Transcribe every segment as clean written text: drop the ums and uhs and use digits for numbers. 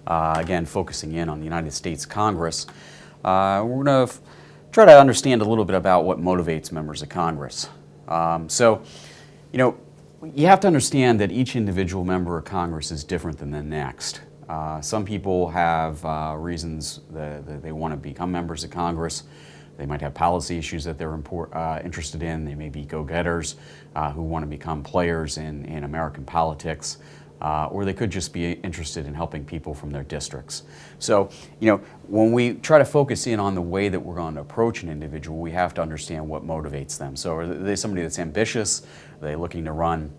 again focusing in on the United States Congress. We're going to try to understand a little bit about what motivates members of Congress. You have to understand that each individual member of Congress is different than the next. Some people have reasons that they want to become members of Congress. They might have policy issues that they're interested in. They may be go-getters who want to become players in American politics. Or they could just be interested in helping people from their districts. So, when we try to focus in on the way that we're going to approach an individual, we have to understand what motivates them. So are they somebody that's ambitious? Are they looking to run,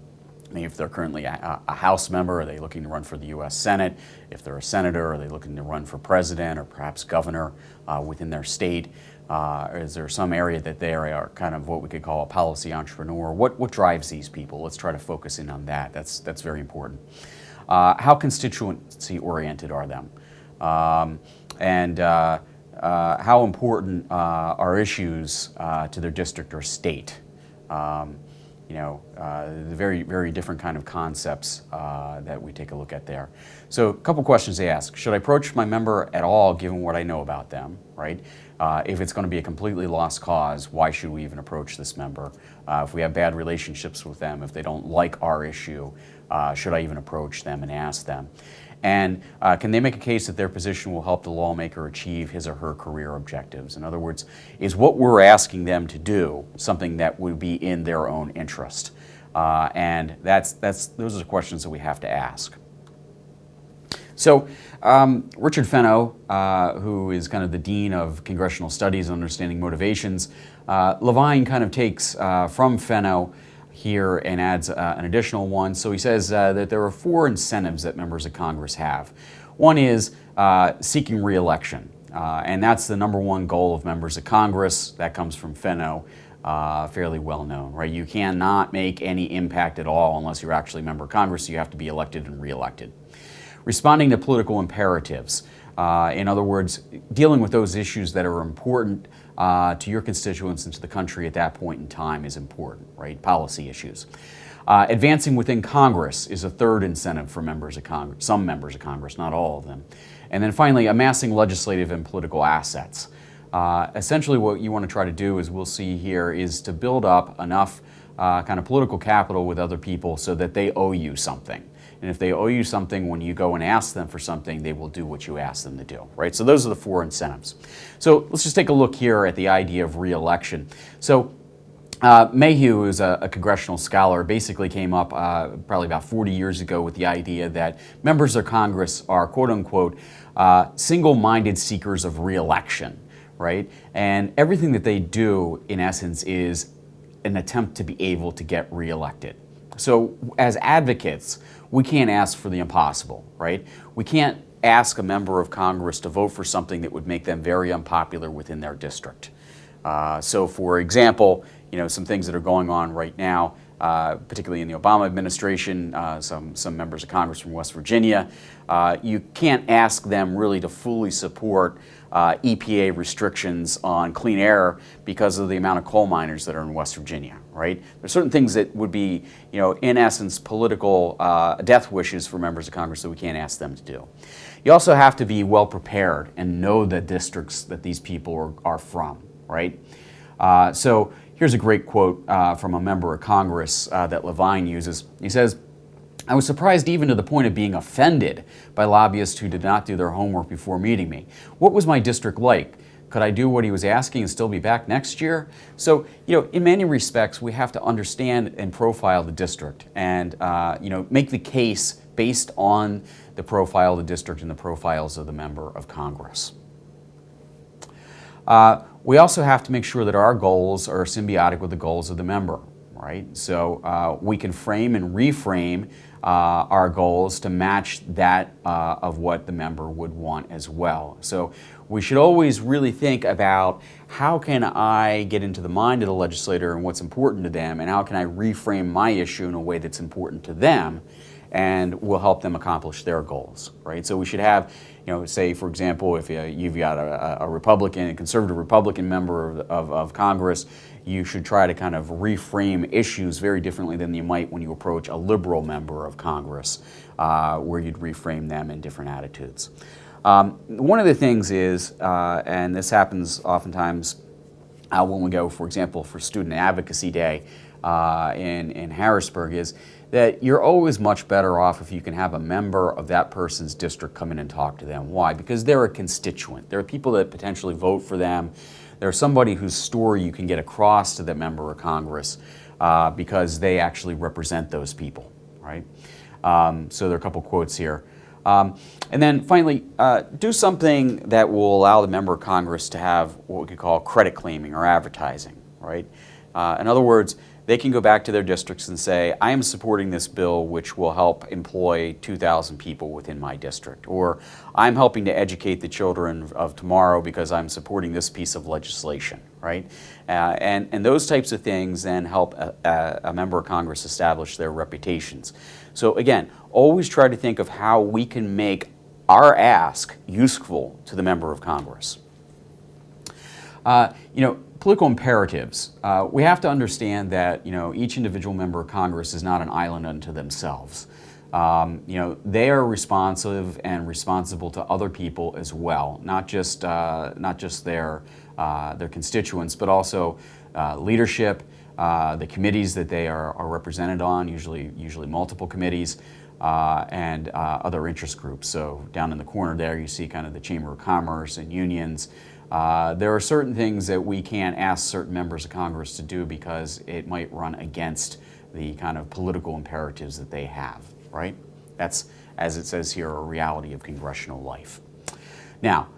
if they're currently a House member, are they looking to run for the U.S. Senate? If they're a senator, are they looking to run for president or perhaps governor within their state? Is there some area that they are kind of what we could call a policy entrepreneur? What drives these people? Let's try to focus in on that. That's very important. How constituency oriented are them? And how important are issues to their district or state? Very, very different kind of concepts that we take a look at there. So a couple questions they ask. Should I approach my member at all given what I know about them, right? If it's going to be a completely lost cause, why should we even approach this member? If we have bad relationships with them, if they don't like our issue, should I even approach them and ask them? And can they make a case that their position will help the lawmaker achieve his or her career objectives? In other words, is what we're asking them to do something that would be in their own interest? And those are the questions that we have to ask. So Richard Fenno, who is kind of the Dean of Congressional Studies and Understanding Motivations, Levine kind of takes from Fenno here and adds an additional one. So he says that there are 4 incentives that members of Congress have. One is seeking re-election, and that's the #1 goal of members of Congress. That comes from Fenno, fairly well known, right? You cannot make any impact at all unless you're actually a member of Congress. You have to be elected and re-elected. Responding to political imperatives. In other words, dealing with those issues that are important to your constituents and to the country at that point in time is important, right? Policy issues. Advancing within Congress is a 3rd incentive for members of Congress, some members of Congress, not all of them. And then finally, amassing legislative and political assets. Essentially what you want to try to do, as we'll see here, is to build up enough kind of political capital with other people so that they owe you something. And if they owe you something, when you go and ask them for something, they will do what you ask them to do, right? So those are the 4 incentives. So let's just take a look here at the idea of re-election. So Mayhew, who's a congressional scholar, basically came up probably about 40 years ago with the idea that members of Congress are, quote unquote, single-minded seekers of re-election, right? And everything that they do, in essence, is an attempt to be able to get re-elected. So as advocates, we can't ask for the impossible, right? We can't ask a member of Congress to vote for something that would make them very unpopular within their district. So for example, some things that are going on right now, particularly in the Obama administration, some members of Congress from West Virginia, you can't ask them really to fully support EPA restrictions on clean air because of the amount of coal miners that are in West Virginia, right? There's certain things that would be, in essence, political death wishes for members of Congress that we can't ask them to do. You also have to be well prepared and know the districts that these people are from, right? So here's a great quote from a member of Congress that Levine uses. He says, "I was surprised even to the point of being offended by lobbyists who did not do their homework before meeting me. What was my district like? Could I do what he was asking and still be back next year?" So, in many respects, we have to understand and profile the district and, make the case based on the profile of the district and the profiles of the member of Congress. We also have to make sure that our goals are symbiotic with the goals of the member, right? So we can frame and reframe our goals to match that of what the member would want as well. So we should always really think about how can I get into the mind of the legislator and what's important to them, and how can I reframe my issue in a way that's important to them, and will help them accomplish their goals, right? So we should have, say for example, if you've got a conservative Republican member of Congress, you should try to kind of reframe issues very differently than you might when you approach a liberal member of Congress, where you'd reframe them in different attitudes. One of the things is, and this happens oftentimes when we go, for example, for Student Advocacy Day in Harrisburg, is that you're always much better off if you can have a member of that person's district come in and talk to them. Why? Because they're a constituent. There are people that potentially vote for them. They're somebody whose story you can get across to the member of Congress because they actually represent those people, right? So there are a couple quotes here. And then finally, do something that will allow the member of Congress to have what we could call credit claiming or advertising, right? In other words, they can go back to their districts and say, I am supporting this bill which will help employ 2,000 people within my district, or I'm helping to educate the children of tomorrow because I'm supporting this piece of legislation, right? And those types of things then help a member of Congress establish their reputations. So again, always try to think of how we can make our ask useful to the member of Congress. Political imperatives. We have to understand that each individual member of Congress is not an island unto themselves. They are responsive and responsible to other people as well, not just their constituents, but also leadership, the committees that they are represented on, usually multiple committees, and other interest groups. So down in the corner there, you see kind of the Chamber of Commerce and unions. There are certain things that we can't ask certain members of Congress to do because it might run against the kind of political imperatives that they have, right? That's, as it says here, a reality of congressional life. Now,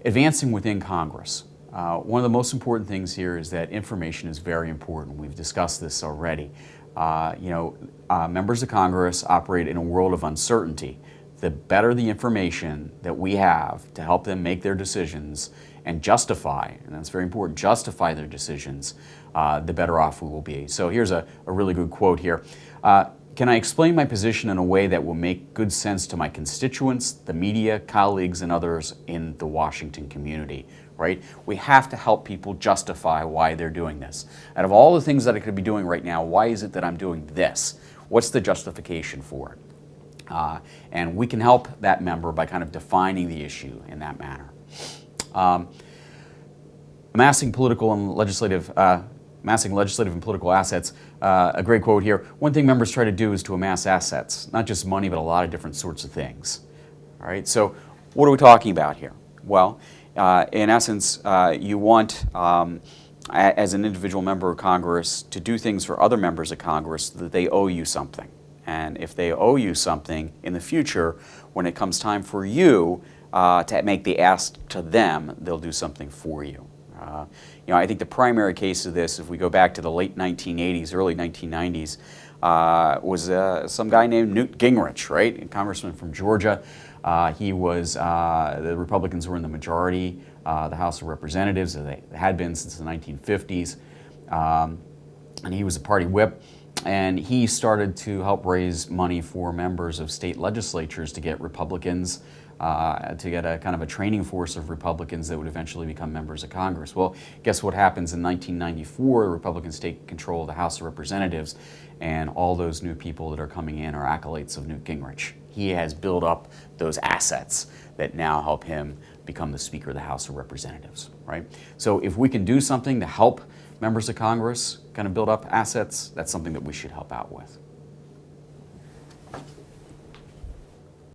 advancing within Congress. One of the most important things here is that information is very important. We've discussed this already. Members of Congress operate in a world of uncertainty. The better the information that we have to help them make their decisions and justify, and that's very important, justify their decisions, the better off we will be. So here's a really good quote here. Can I explain my position in a way that will make good sense to my constituents, the media, colleagues, and others in the Washington community, right? We have to help people justify why they're doing this. Out of all the things that I could be doing right now, why is it that I'm doing this? What's the justification for it? And we can help that member by kind of defining the issue in that manner. Amassing legislative and political assets. A great quote here. One thing members try to do is to amass assets, not just money, but a lot of different sorts of things. All right. So, what are we talking about here? Well, in essence, you want, as an individual member of Congress, to do things for other members of Congress that they owe you something. And if they owe you something in the future, when it comes time for you to make the ask to them, they'll do something for you. I think the primary case of this, if we go back to the late 1980s, early 1990s, was some guy named Newt Gingrich, right? A congressman from Georgia. The Republicans were in the majority, the House of Representatives, they had been since the 1950s. And he was a party whip. And he started to help raise money for members of state legislatures to get Republicans, to get a kind of a training force of Republicans that would eventually become members of Congress. Well, guess what happens in 1994? Republicans take control of the House of Representatives, and all those new people that are coming in are acolytes of Newt Gingrich. He has built up those assets that now help him become the Speaker of the House of Representatives, right? So if we can do something to help members of Congress kind of build up assets, that's something that we should help out with.